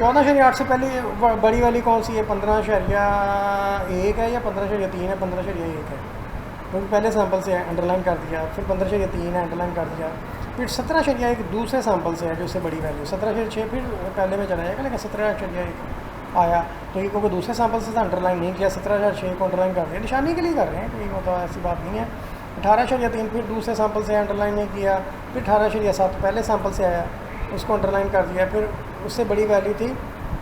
14.8 से पहले बड़ी वाली कौन सी है? 15.1 है या 15.3 है? 15.1 है, क्योंकि पहले सैंपल से अंडरलाइन कर दिया, फिर 15.3 है अंडरलाइन कर दिया, फिर 17.1 दूसरे सैंपल से है जो उससे बड़ी वैल्यू, 17.6 फिर पहले में चला जाएगा, लेकिन 17.1 आया तो ये क्योंकि दूसरे सैंपल से अंडरलाइन नहीं किया, 17.6 को अंडरलाइन कर दिया, निशानी के लिए कर रहे हैं, कोई मतलब ऐसी बात नहीं है। 18.3 फिर दूसरे सैंपल से अंडरलाइन नहीं किया, फिर 18.7 पहले सैंपल से आया, उसको अंडरलाइन कर दिया, फिर उससे बड़ी वैल्यू थी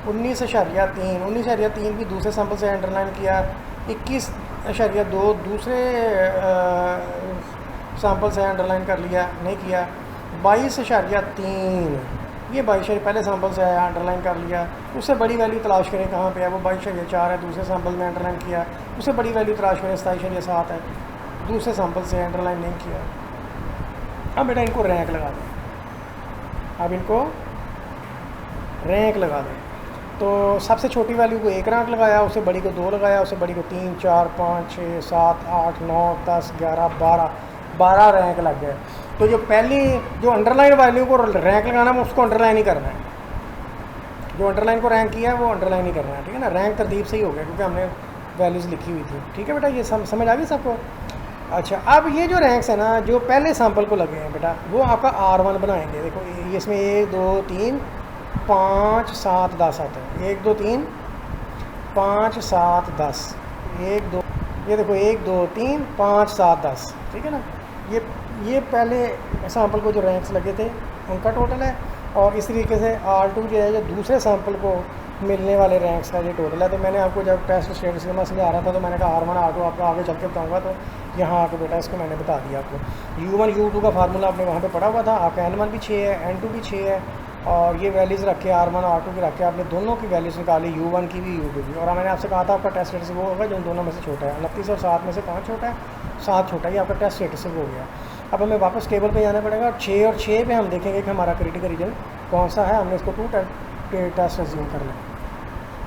19.3, 19.3 भी दूसरे सैंपल से अंडरलाइन किया, 21.2 दूसरे सैंपल से अंडरलाइन कर लिया, नहीं किया, 22.3 ये 22 पहले सैंपल से आया अंडरलाइन कर लिया, उससे बड़ी वैल्यू तलाश करें कहाँ पे है, वो 22.4 है दूसरे सैंपल में अंडरलाइन किया, उससे बड़ी वैल्यू तलाश करें 27.7 है दूसरे सैंपल से अंडरलाइन नहीं किया। अब बेटा इनको रैंक लगा दें, अब इनको रैंक लगा दें, तो सबसे छोटी वैल्यू को 1 रैंक लगाया, उससे बड़ी को 2 लगाया, उससे बड़ी को 3, 4, 5, 6, 7, 8, 9, 10, 11, 12 रैंक लग गए। तो जो पहली जो अंडरलाइन वैल्यू को रैंक लगाना है उसको अंडरलाइन ही करना है, जो अंडरलाइन को रैंक किया है वो अंडरलाइन ही करना है, ठीक है ना। रैंक तरतीब से ही हो गया क्योंकि हमने वैल्यूज़ लिखी हुई थी, ठीक है बेटा, ये समझ आ गई सबको। अच्छा, अब ये जो रैंक्स है ना जो पहले सैंपल को लगे हैं बेटा, वो आपका R1 बनाएंगे। देखो ये इसमें 1 2 3 5 7 10 आते हैं, 1 2 3 5 7 10, 1 2, ये देखो 1 2 3 5 7 10, ठीक है ना। ये पहले सैंपल को जो रैंक्स लगे थे उनका टोटल है, और इस तरीके से R2 जो है जो दूसरे सैंपल को मिलने वाले रैंक्स का ये टोटल है। तो मैंने आपको जब टेस्ट स्टेटस में समझा रहा था तो मैंने कहा R1 R2 आपको आगे चल के बताऊँगा, तो यहाँ आके बेटा इसको मैंने बता दिया आपको। U1 U2 का फार्मूला आपने वहाँ पे पढ़ा हुआ था, आपका N1 भी 6 है, N2 भी 6 है, और ये वैल्यूज़ रखे R1 R2 की रखे आपने दोनों की वैल्यूज़ निकाली, U1 की भी U2 की। और मैंने आपसे कहा था आपका टेस्ट स्टेटस वो होगा जो दोनों में से छोटा है, 29 और 7 में से कौन छोटा है? 7 छोटा है, ये आपका टेस्ट स्टेटस हो गया। अब हमें वापस टेबल पे जाना पड़ेगा, 6 और 6 पे हम देखेंगे कि हमारा क्रिटिकल रीजन कौन सा है, हमने इसको 2 टेस्ट एज्यूम कर लें।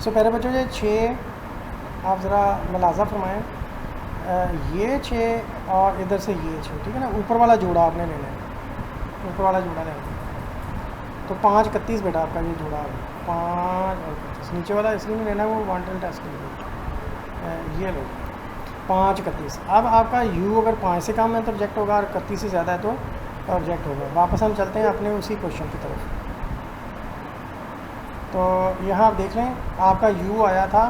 सो पहले बच्चों ये 6 आप ज़रा मुलाज़ा फरमाएँ, ये 6 और इधर से ये 6, ठीक है ना, ऊपर वाला जोड़ा आपने लेना है, ऊपर वाला जोड़ा लेना है, तो 5 31 बेटा आपका ये जोड़ा है, 5 और 31, नीचे वाला इसलिए नहीं लेना है वो 1 टेस्ट के लिए, ये लो 5 31। अब आपका U अगर 5 से कम है तो रिजेक्ट होगा, और 31 से ज़्यादा है तो रिजेक्ट होगा। वापस हम चलते हैं अपने उसी क्वेश्चन की तरफ। तो यहाँ आप देख लें आपका U आया था,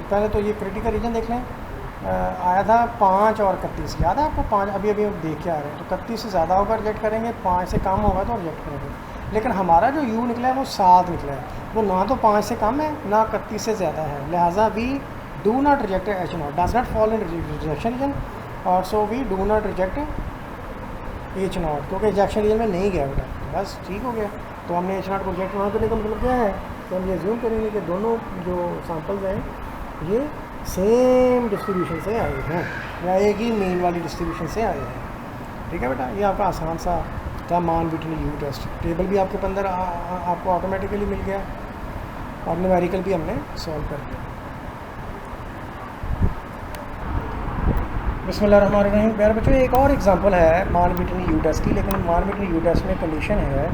पहले तो ये क्रिटिकल रीजन देख लें, आया था 5 और 31, याद है आपको? 5 अभी हम देख के आ रहे हैं, तो 31 से ज़्यादा होगा रिजेक्ट करेंगे, 5 से कम होगा तो रिजेक्ट करेंगे। लेकिन हमारा जो U निकला है वो 7 निकला है, वो ना तो 5 से कम है ना 31 से ज़्यादा है, लिहाजा we do not reject H0, does not fall in rejection region, और so we do not reject H0, क्योंकि रिजेक्शन रीजन में नहीं गया बेटा, बस ठीक हो गया। तो हमने H0 को रिजेक्ट ना करने का मतलब क्या है, तो हम ये ज़ूम करेंगे कि दोनों जो सैंपल्स हैं ये सेम डिस्ट्रीब्यूशन से आए हैं, या एक ही मेन वाली डिस्ट्रीब्यूशन से आए हैं, ठीक है बेटा। ये आपका आसान सा था मान बिटवीन U टेस्ट। टेबल भी आपके अंदर आपको ऑटोमेटिकली मिल गया, और न्यूमेरिकल भी हमने सॉल्व कर दिया। बिस्मिल्लाहिर्रहमानिर्रहीम। प्यारे बच्चों, एक और एग्जांपल है मान बिटवीन U टेस्ट की, लेकिन मान बिटवीन U टेस्ट में कंडीशन है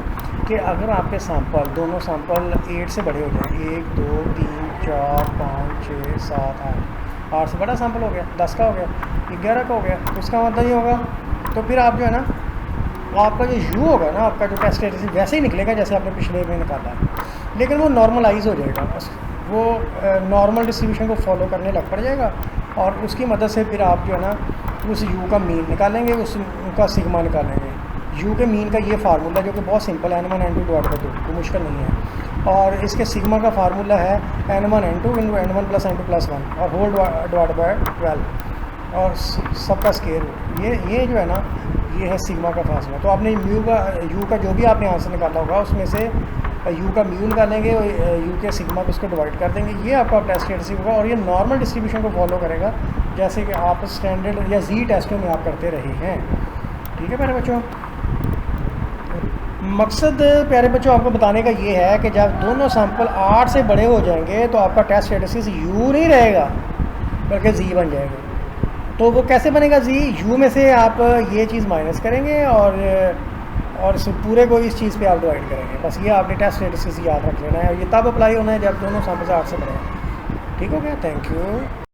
कि अगर आपके सैंपल दोनों सैंपल 8 से बड़े हो जाए, 1 2 3 4 5 6 7 8 से बड़ा सैंपल हो गया, 10 का हो गया, 11 का हो गया, तो उसका मतलब ये होगा, तो फिर आप जो है ना आपका जो U होगा ना, आपका जो टेस्ट स्टेटस वैसे ही निकलेगा जैसे आपने पिछले में निकाला है, लेकिन वो नॉर्मलाइज हो जाएगा, वो नॉर्मल डिस्ट्रीब्यूशन को फॉलो करने लग पड़ जाएगा, और उसकी मदद से फिर आप जो है ना उस U का मीन निकालेंगे, उसका सिग्मा निकालेंगे। U के मीन का ये फार्मूला जो कि बहुत सिंपल है, N1 N2 डिवाइड बाई 2, कोई मुश्किल नहीं है, और इसके सिग्मा का फार्मूला है N1 N2 into N1 plus N2 plus 1 और होल डिवाइड बाई 12, और सबका स्केयर ये जो है ना ये है सिग्मा का फार्मूला। तो आपने U का जो भी आपने आंसर निकाला होगा उसमें से U का म्यू निकालेंगे, U के सिग्मा को उसको डिवाइड कर देंगे, ये आपका टेस्ट स्टेटस होगा, और ये नॉर्मल डिस्ट्रीब्यूशन को फॉलो करेगा जैसे कि आप स्टैंडर्ड या Z टेस्टों में आप करते रहे हैं, ठीक है प्यारे बच्चों। मकसद प्यारे बच्चों आपको बताने का ये है कि जब दोनों सैंपल 8 से बड़े हो जाएंगे तो आपका टेस्ट स्टेटस U नहीं रहेगा बल्कि Z बन जाएगा। तो वो कैसे बनेगा Z? U में से आप ये चीज़ माइनस करेंगे और और इस पूरे को इस चीज़ पे आप डिवाइड करेंगे। बस ये आपने टेस्ट रेडिसेस याद रख लेना है। ये तब अप्लाई होना है जब दोनों सम 8 से बड़े हैं। ठीक हो गया, थैंक यू।